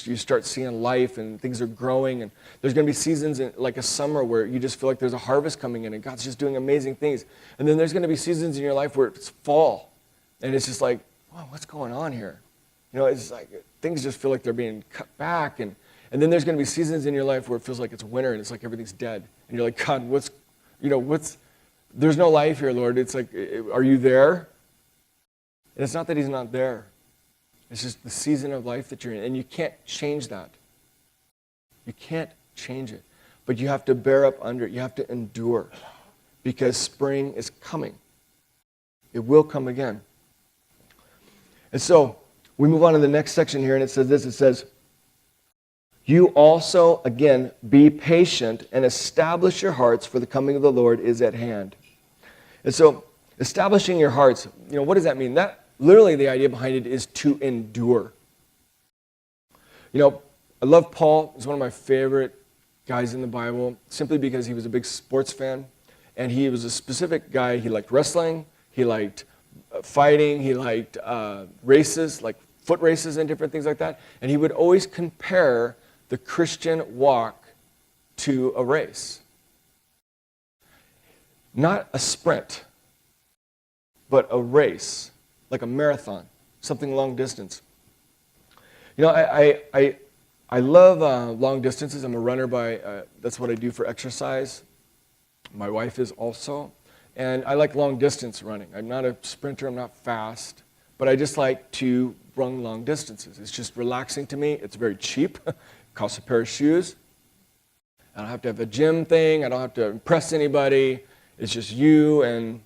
you start seeing life and things are growing. And there's going to be seasons like a summer where you just feel like there's a harvest coming in and God's just doing amazing things. And then there's going to be seasons in your life where it's fall. And it's just like, wow, what's going on here? It's like things just feel like they're being cut back. And then there's going to be seasons in your life where it feels like it's winter and it's like everything's dead. And you're like, God, there's no life here, Lord. It's like, are you there? And it's not that he's not there. It's just the season of life that you're in. And you can't change that. You can't change it. But you have to bear up under it. You have to endure. Because spring is coming. It will come again. And so, we move on to the next section here, and it says this. It says, you also, again, be patient and establish your hearts, for the coming of the Lord is at hand. And so, Establishing your hearts, what does that mean? That literally the idea behind it is to endure. I love Paul. He's one of my favorite guys in the Bible, simply because he was a big sports fan, and he was a specific guy. He liked wrestling, he liked fighting, he liked races, like foot races and different things like that, and he would always compare the Christian walk to a race. Not a sprint, but a race, like a marathon, something long distance. I love long distances. I'm a runner that's what I do for exercise. My wife is also. And I like long distance running. I'm not a sprinter, I'm not fast, but I just like to run long distances. It's just relaxing to me. It's very cheap. It costs a pair of shoes. I don't have to have a gym thing. I don't have to impress anybody. It's just you and,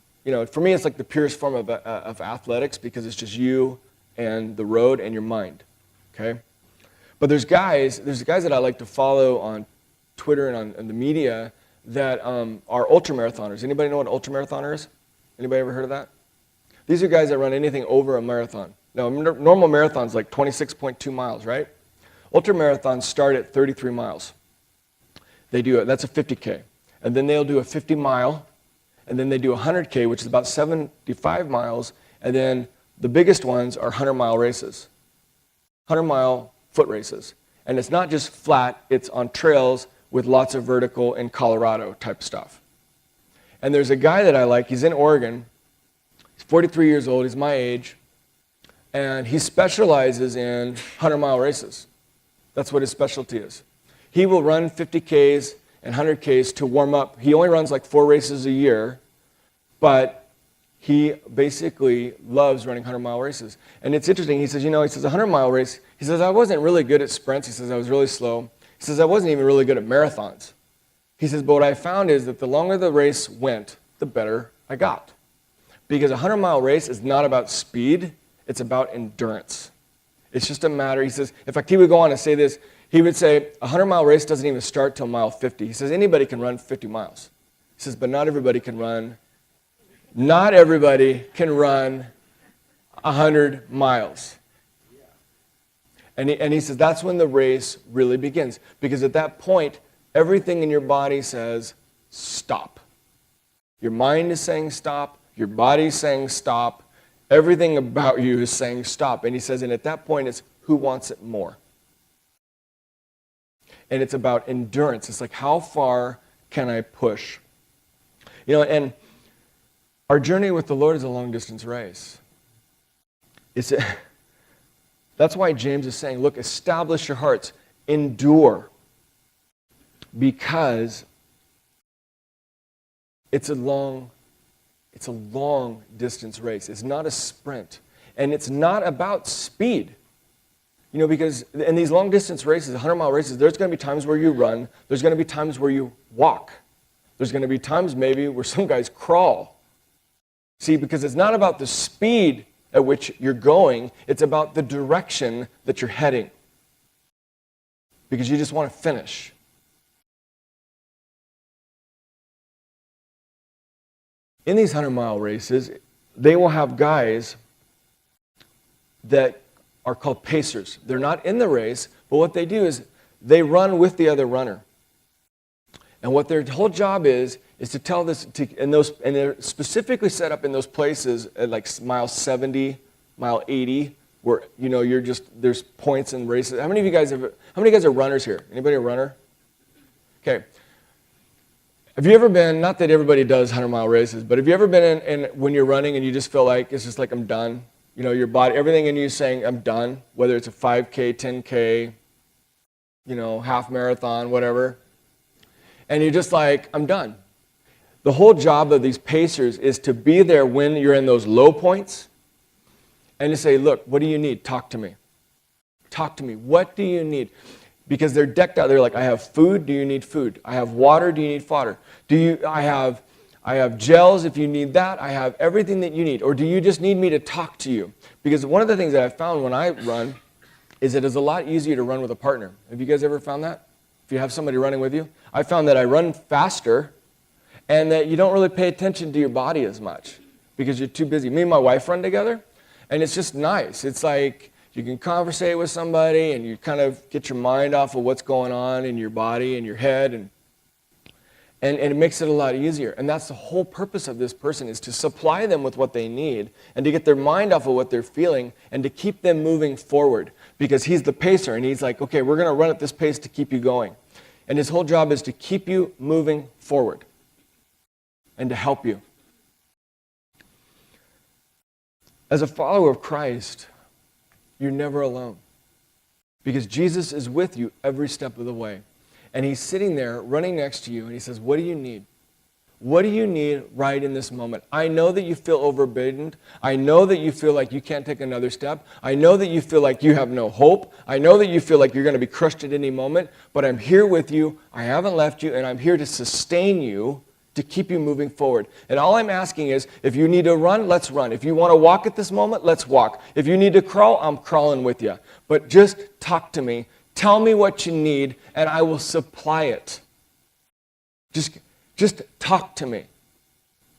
for me it's like the purest form of athletics, because it's just you and the road and your mind, okay? But there's guys that I like to follow on Twitter and on the media that are ultramarathoners. Anybody know what an ultramarathoner is? Anybody ever heard of that? These are guys that run anything over a marathon. Now, normal marathon's like 26.2 miles, right? Ultramarathons start at 33 miles. They do it. That's a 50K. And then they'll do a 50 mile, and then they do a 100K, which is about 75 miles, and then the biggest ones are 100-mile races. 100-mile foot races. And it's not just flat, it's on trails with lots of vertical in Colorado type stuff. And there's a guy that I like, he's in Oregon, he's 43 years old, he's my age, and he specializes in 100-mile races. That's what his specialty is. He will run 50Ks and 100Ks to warm up. He only runs like 4 races a year, but he basically loves running 100-mile races. And it's interesting, he says, a 100-mile race, he says, I wasn't really good at sprints. He says, I was really slow. He says, I wasn't even really good at marathons. He says, but what I found is that the longer the race went, the better I got. Because a 100-mile race is not about speed, it's about endurance. It's just a matter, he says, in fact, he would go on and say this, he would say, a 100-mile race doesn't even start till mile 50. He says, anybody can run 50 miles. He says, but not everybody can run 100 miles. And he says that's when the race really begins. Because at that point, everything in your body says, stop. Your mind is saying stop. Your body's saying stop. Everything about you is saying stop. And he says, and at that point, it's who wants it more? And it's about endurance. It's like, how far can I push? And our journey with the Lord is a long-distance race. That's why James is saying, look, establish your hearts, endure, because it's a long distance race. It's not a sprint, and it's not about speed. Because in these long distance races, 100-mile races, there's going to be times where you run, there's going to be times where you walk, there's going to be times maybe where some guys crawl. See, because it's not about the speed at which you're going, it's about the direction that you're heading. Because you just want to finish. In these 100-mile races, they will have guys that are called pacers. They're not in the race, but what they do is they run with the other runner. And what their whole job is to tell this, and they're specifically set up in those places at like mile 70, mile 80, where there's points and races. How many guys are runners here? Anybody a runner? Okay. Have you ever been, not that everybody does 100-mile races, but have you ever been in when you're running and you just feel like it's just like I'm done? Your body, everything in you is saying I'm done, whether it's a 5K, 10K, half marathon, whatever. And you're just like, I'm done. The whole job of these pacers is to be there when you're in those low points and to say, look, what do you need? Talk to me. Talk to me. What do you need? Because they're decked out. They're like, I have food. Do you need food? I have water. Do you need water? I have gels if you need that. I have everything that you need. Or do you just need me to talk to you? Because one of the things that I found when I run is it is a lot easier to run with a partner. Have you guys ever found that? If you have somebody running with you? I found that I run faster and that you don't really pay attention to your body as much. because you're too busy. Me and my wife run together, and it's just nice. It's like you can conversate with somebody, and you kind of get your mind off of what's going on in your body and your head, and it makes it a lot easier. And that's the whole purpose of this person, is to supply them with what they need and to get their mind off of what they're feeling and to keep them moving forward, because he's the pacer, and he's like, okay, we're going to run at this pace to keep you going. And his whole job is to keep you moving forward and to help you. As a follower of Christ, you're never alone, because Jesus is with you every step of the way. And he's sitting there running next to you, and he says, what do you need? What do you need right in this moment? I know that you feel overburdened. I know that you feel like you can't take another step. I know that you feel like you have no hope. I know that you feel like you're going to be crushed at any moment, but I'm here with you. I haven't left you, and I'm here to sustain you, to keep you moving forward. And all I'm asking is, if you need to run, let's run. If you want to walk at this moment, let's walk. If you need to crawl, I'm crawling with you. But just talk to me. Tell me what you need, and I will supply it. Just talk to me.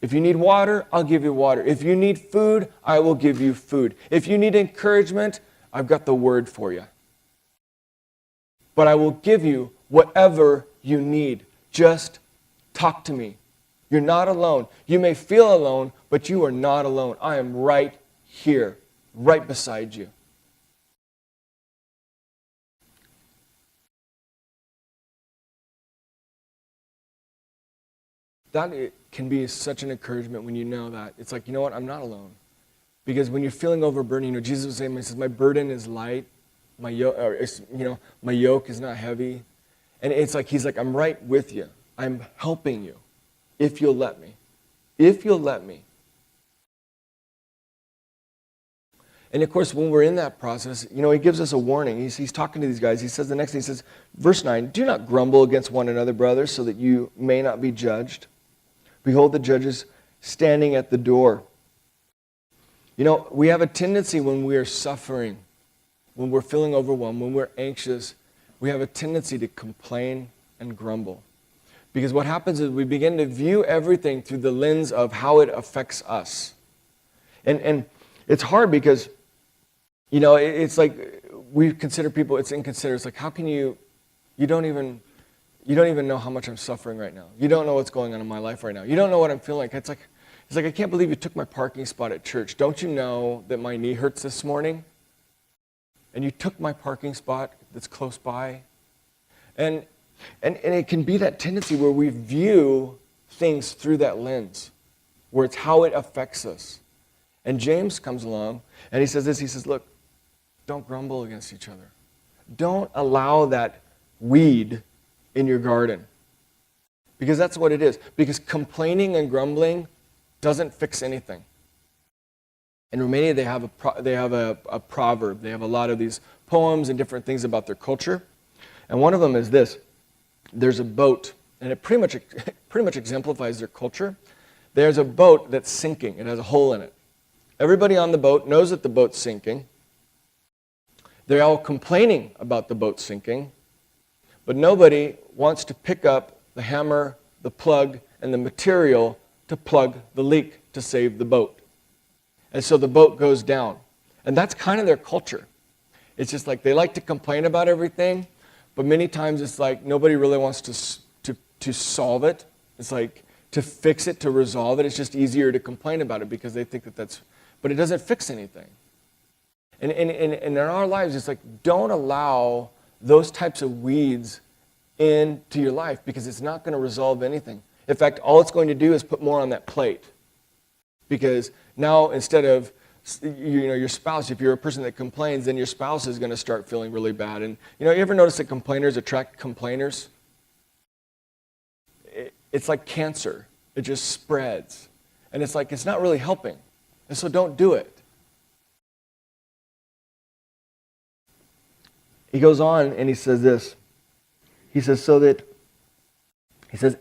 If you need water, I'll give you water. If you need food, I will give you food. If you need encouragement, I've got the word for you. But I will give you whatever you need. Just talk to me. You're not alone. You may feel alone, but you are not alone. I am right here, right beside you. That can be such an encouragement when you know that. It's like, you know what, I'm not alone. Because when you're feeling overburdened, Jesus was saying, he says, my burden is light, my yoke is not heavy. And it's like, he's like, I'm right with you. I'm helping you, if you'll let me. If you'll let me. And of course, when we're in that process, he gives us a warning. He's talking to these guys. He says the next thing, he says, verse 9, do not grumble against one another, brothers, so that you may not be judged. Behold, the judge is standing at the door. We have a tendency when we are suffering, when we're feeling overwhelmed, when we're anxious, we have a tendency to complain and grumble. Because what happens is we begin to view everything through the lens of how it affects us. And it's hard because, it's like we consider people, it's inconsiderate. It's like, how can you don't even know how much I'm suffering right now. You don't know what's going on in my life right now. You don't know what I'm feeling like. It's like, I can't believe you took my parking spot at church. Don't you know that my knee hurts this morning? And you took my parking spot that's close by. And it can be that tendency where we view things through that lens, where it's how it affects us. And James comes along, and he says this, he says, look, don't grumble against each other. Don't allow that weed in your garden. Because that's what it is. Because complaining and grumbling doesn't fix anything. In Romania, they have a proverb. They have a lot of these poems and different things about their culture. And one of them is this. There's a boat, and it pretty much exemplifies their culture. There's a boat that's sinking. It has a hole in it. Everybody on the boat knows that the boat's sinking. They're all complaining about the boat sinking, but nobody wants to pick up the hammer, the plug, and the material to plug the leak to save the boat. And so the boat goes down. And that's kind of their culture. It's just like they like to complain about everything, but many times it's like nobody really wants to solve it. It's like to fix it, to resolve it. It's just easier to complain about it because they think but it doesn't fix anything. And in our lives, it's like, don't allow those types of weeds into your life because it's not going to resolve anything. In fact, all it's going to do is put more on that plate. Because now instead of your spouse, if you're a person that complains, then your spouse is going to start feeling really bad. And you ever notice that complainers attract complainers? It's like cancer. It just spreads. And it's like, it's not really helping. And so don't do it. He goes on and he says this. He says,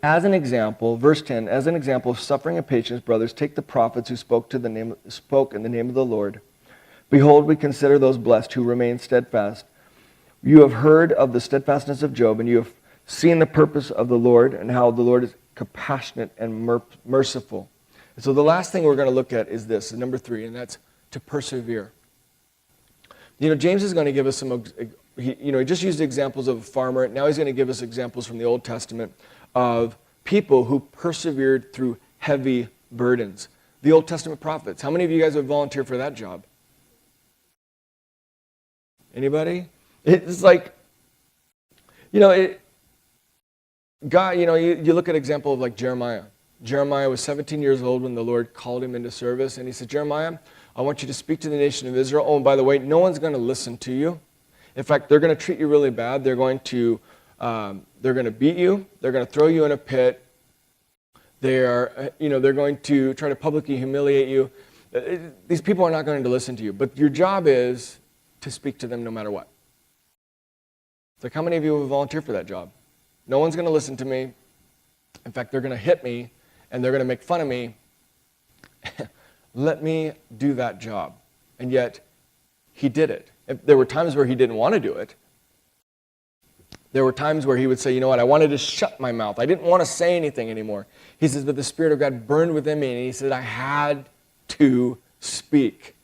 as an example, verse 10, as an example of suffering and patience, brothers, take the prophets who spoke in the name of the Lord. Behold, we consider those blessed who remain steadfast. You have heard of the steadfastness of Job, and you have seen the purpose of the Lord, and how the Lord is compassionate and merciful. So the last thing we're going to look at is this, number 3, and that's to persevere. James is going to give us some, he just used examples of a farmer. Now he's going to give us examples from the Old Testament of people who persevered through heavy burdens. The Old Testament prophets. How many of you guys would volunteer for that job? Anybody? It's like, God, you look at an example of like Jeremiah. Jeremiah was 17 years old when the Lord called him into service, and he said, Jeremiah, I want you to speak to the nation of Israel. Oh, and by the way, no one's going to listen to you. In fact, they're going to treat you really bad. They're going to beat you. They're going to throw you in a pit. They're going to try to publicly humiliate you. These people are not going to listen to you. But your job is to speak to them no matter what. It's like, how many of you would volunteer for that job? No one's going to listen to me. In fact, they're going to hit me, and they're going to make fun of me. Let me do that job. And yet, he did it. There were times where he didn't want to do it. There were times where he would say, you know what, I wanted to shut my mouth. I didn't want to say anything anymore. He says, but the Spirit of God burned within me, and he said, I had to speak.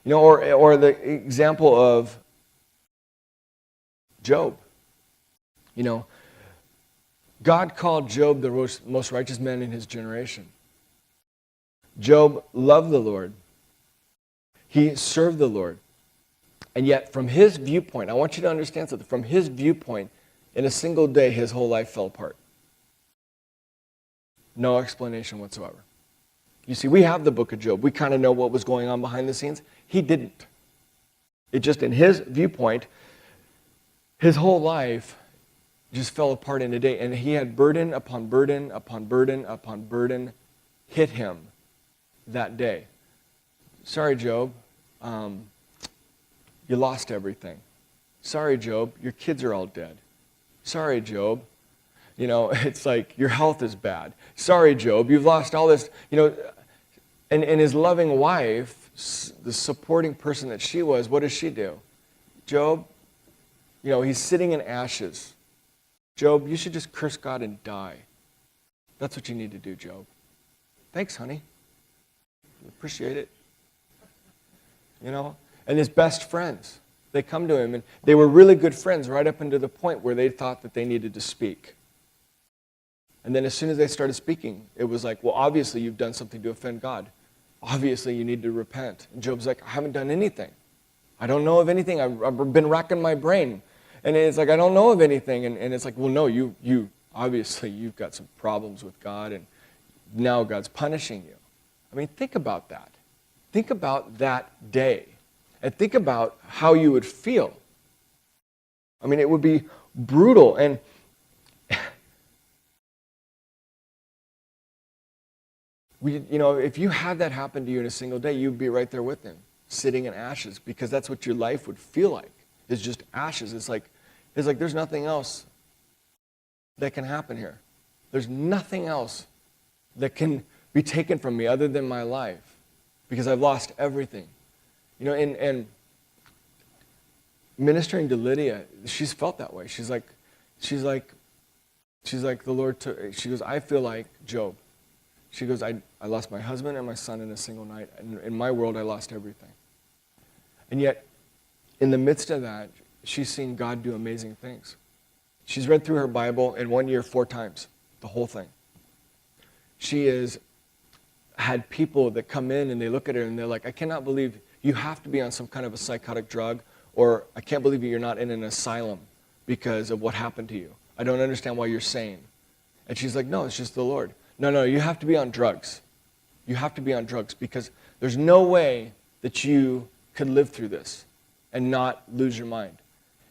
Or the example of Job. God called Job the most righteous man in his generation. Job loved the Lord. He served the Lord. And yet, from his viewpoint, I want you to understand something. From his viewpoint, in a single day, his whole life fell apart. No explanation whatsoever. You see, we have the book of Job. We kind of know what was going on behind the scenes. He didn't. It just, in his viewpoint, his whole life just fell apart in a day. And he had burden upon burden upon burden upon burden hit him that day. Sorry, Job. You lost everything. Sorry, Job. Your kids are all dead. Sorry, Job. It's like your health is bad. Sorry, Job. You've lost all this. And his loving wife, the supporting person that she was, what does she do? Job, he's sitting in ashes. Job, you should just curse God and die. That's what you need to do, Job. Thanks, honey. Appreciate it. And his best friends, they come to him, and they were really good friends right up until the point where they thought that they needed to speak. And then as soon as they started speaking, it was like, well, obviously you've done something to offend God. Obviously you need to repent. And Job's like, I haven't done anything. I don't know of anything. I've been racking my brain. And it's like, I don't know of anything. And it's like, well, no, you obviously you've got some problems with God, and now God's punishing you. I mean, think about that. Think about that day. And think about how you would feel. I mean, it would be brutal. And if you had that happen to you in a single day, you'd be right there with him, sitting in ashes, because that's what your life would feel like. It's just ashes. It's like there's nothing else that can happen here. There's nothing else that can be taken from me other than my life, because I've lost everything. And ministering to Lydia, she's felt that way. She's like the Lord took. She goes, I feel like Job. She goes, I lost my husband and my son in a single night. And in my world, I lost everything. And yet, in the midst of that, she's seen God do amazing things. She's read through her Bible in 1 year 4 times, the whole thing. She has had people that come in and they look at her and they're like, I cannot believe you have to be on some kind of a psychotic drug, or I can't believe you're not in an asylum because of what happened to you. I don't understand why you're sane. And she's like, no, it's just the Lord. No, you have to be on drugs. You have to be on drugs, because there's no way that you could live through this and not lose your mind.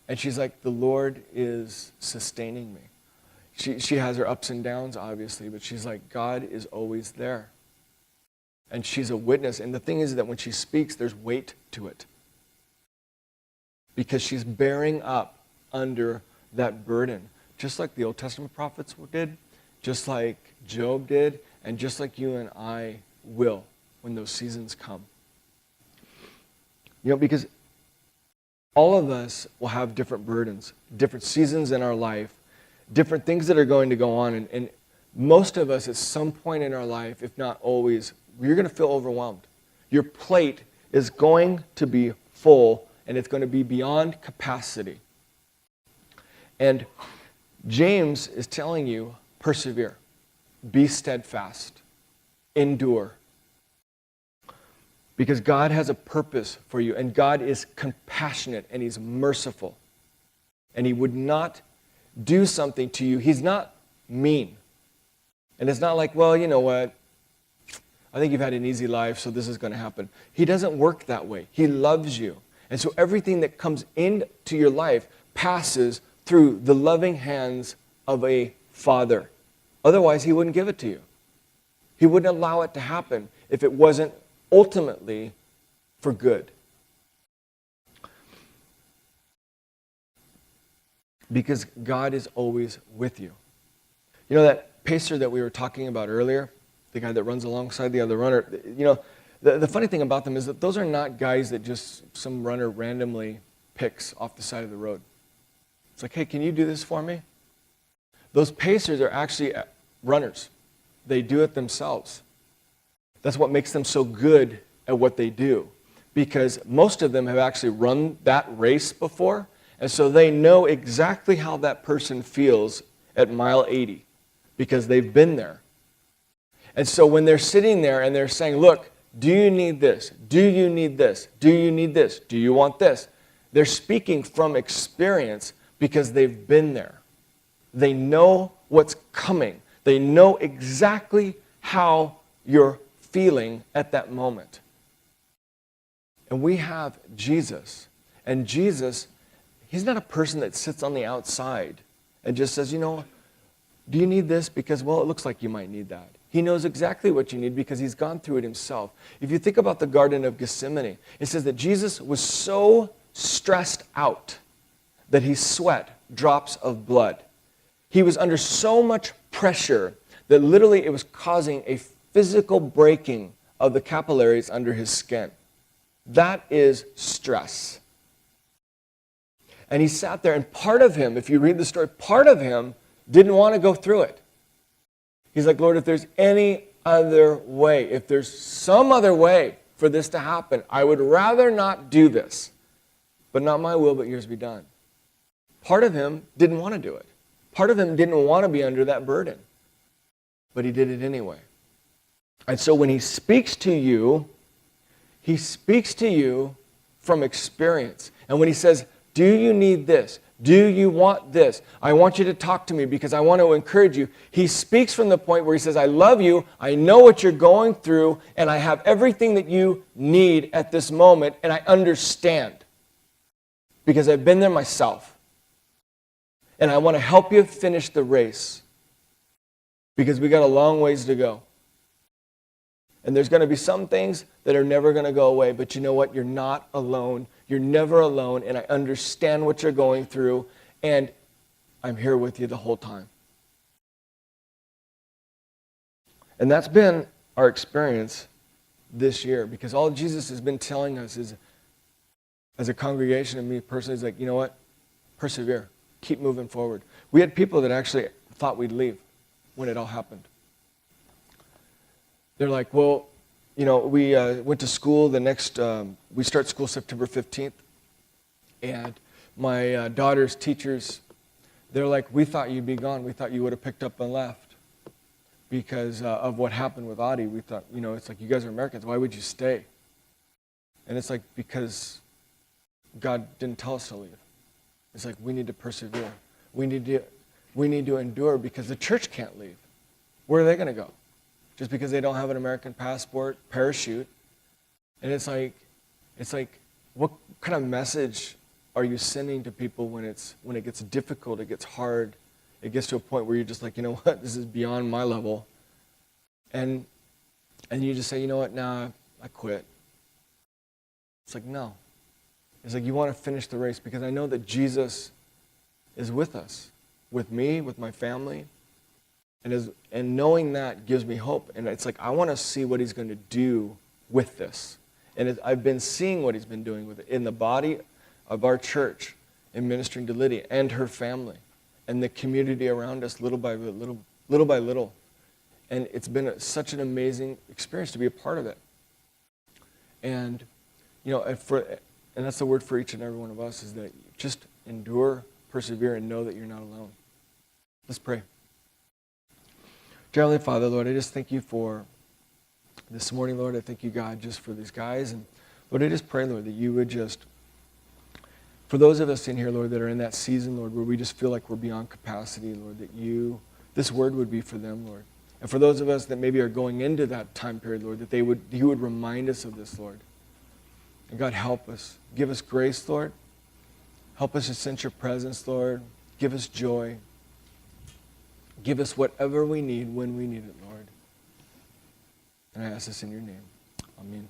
And she's like, the Lord is sustaining me. She has her ups and downs, obviously, but she's like, God is always there. And she's a witness. And the thing is that when she speaks, there's weight to it, because she's bearing up under that burden, just like the Old Testament prophets did, just like Job did, and just like you and I will when those seasons come. Because all of us will have different burdens, different seasons in our life, different things that are going to go on. And most of us at some point in our life, if not always, you're going to feel overwhelmed. Your plate is going to be full, and it's going to be beyond capacity. And James is telling you, persevere, be steadfast, endure. Because God has a purpose for you, and God is compassionate, and He's merciful. And He would not do something to you. He's not mean. And it's not like, well, you know what? I think you've had an easy life, so this is going to happen. He doesn't work that way. He loves you. And so everything that comes into your life passes through the loving hands of a father. Otherwise, He wouldn't give it to you. He wouldn't allow it to happen if it wasn't ultimately for good. Because God is always with you. You know that pacer that we were talking about earlier, the guy that runs alongside the other runner, you know, the funny thing about them is that those are not guys that just some runner randomly picks off the side of the road. It's like, hey, can you do this for me? Those pacers are actually runners. They do it themselves. That's what makes them so good at what they do. Because most of them have actually run that race before, and so they know exactly how that person feels at mile 80, because they've been there. And so when they're sitting there and they're saying, look, do you need this? Do you need this? Do you need this? Do you want this? They're speaking from experience because they've been there. They know what's coming. They know exactly how you're feeling at that moment. And we have Jesus. And Jesus, He's not a person that sits on the outside and just says, you know, do you need this? Because, well, it looks like you might need that. He knows exactly what you need because He's gone through it Himself. If you think about the Garden of Gethsemane, it says that Jesus was so stressed out that He sweat drops of blood. He was under so much pressure that literally it was causing a physical breaking of the capillaries under His skin. That is stress. And He sat there, and part of Him, if you read the story, part of Him didn't want to go through it. He's like, Lord, if there's any other way, if there's some other way for this to happen, I would rather not do this. But not my will, but yours be done. Part of Him didn't want to do it. Part of Him didn't want to be under that burden. But He did it anyway. And so when He speaks to you from experience. And when He says, do you need this? Do you want this? I want you to talk to me because I want to encourage you. He speaks from the point where He says, I love you, I know what you're going through, and I have everything that you need at this moment, and I understand. Because I've been there myself. And I want to help you finish the race. Because we got a long ways to go. And there's going to be some things that are never going to go away. But you know what? You're not alone. You're never alone. And I understand what you're going through. And I'm here with you the whole time. And that's been our experience this year. Because all Jesus has been telling us is, as a congregation and me personally, is like, you know what? Persevere. Keep moving forward. We had people that actually thought we'd leave when it all happened. They're like, well, you know, we went to school we start school September 15th. And my daughter's teachers, they're like, we thought you'd be gone. We thought you would have picked up and left because of what happened with Audie. We thought, you know, it's like, you guys are Americans. Why would you stay? And it's like, because God didn't tell us to leave. It's like, we need to persevere. We need to endure because the church can't leave. Where are they going to go? Just because they don't have an American passport, parachute. And it's like, what kind of message are you sending to people when it gets difficult, it gets hard, it gets to a point where you're just like, you know what, this is beyond my level. And you just say, you know what, nah, I quit. It's like, no. It's like, you want to finish the race because I know that Jesus is with us, with me, with my family. And knowing that gives me hope. And it's like, I want to see what He's going to do with this. And I've been seeing what He's been doing with it in the body of our church, in ministering to Lydia and her family, and the community around us little by little. And it's been such an amazing experience to be a part of it. And, and that's the word for each and every one of us, is that just endure, persevere, and know that you're not alone. Let's pray. Dear Heavenly Father, Lord, I just thank you for this morning, Lord. I thank you, God, just for these guys. And Lord, I just pray, Lord, that you would just, for those of us in here, Lord, that are in that season, Lord, where we just feel like we're beyond capacity, Lord, that this word would be for them, Lord. And for those of us that maybe are going into that time period, Lord, that you would remind us of this, Lord. And God, help us. Give us grace, Lord. Help us to sense your presence, Lord. Give us joy. Give us whatever we need when we need it, Lord. And I ask this in your name. Amen.